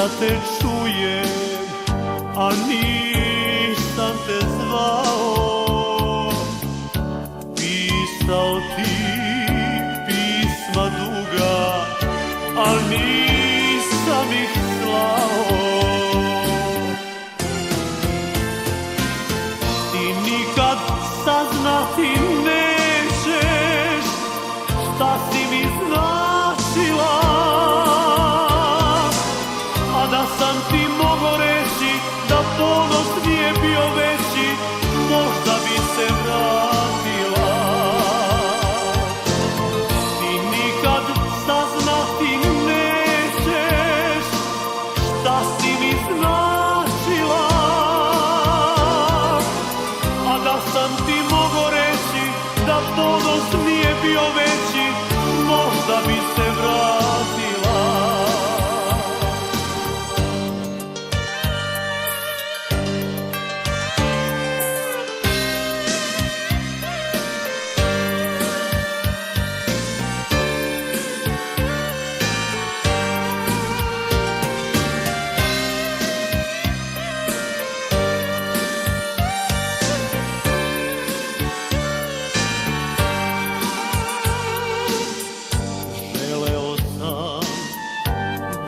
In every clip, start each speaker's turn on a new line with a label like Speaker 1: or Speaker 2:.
Speaker 1: da te čujem, a nisam te zvao. Pisao ti pisma duga, a nisam ih slao. Ti nikad saznati nećeš šta si mi značila, a da sam ti mogo reći da ponos nije bio veći, možda bi se vratila. Ti nikad saznati nećeš šta si mi značila, a da sam ti mogo reći da ponos nije bio veći, možda bi se vratila.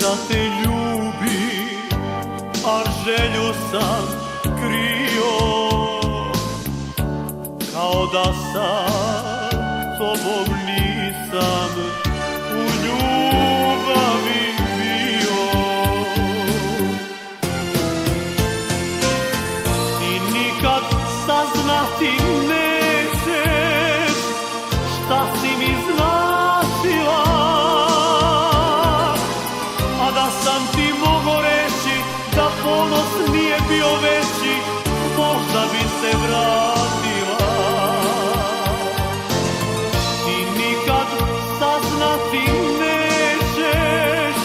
Speaker 1: Da te ljubim, a želju sam krio, kao da sa tobom nisam u ljubavi bio. Ti nikad saznati nećeš šta si mi značila, da sam ti mogo reći da ponos nije bio veći, možda bi se vratila. Ti nikad saznati nećeš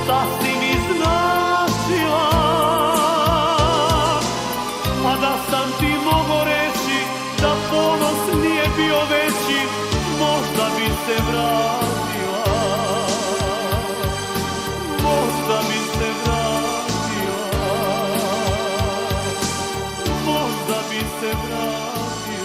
Speaker 1: šta si mi značila, a da sam ti mogo reći da ponos nije bio veći, možda bi se vratila. Možda bi se vratila, možda bi se vratila.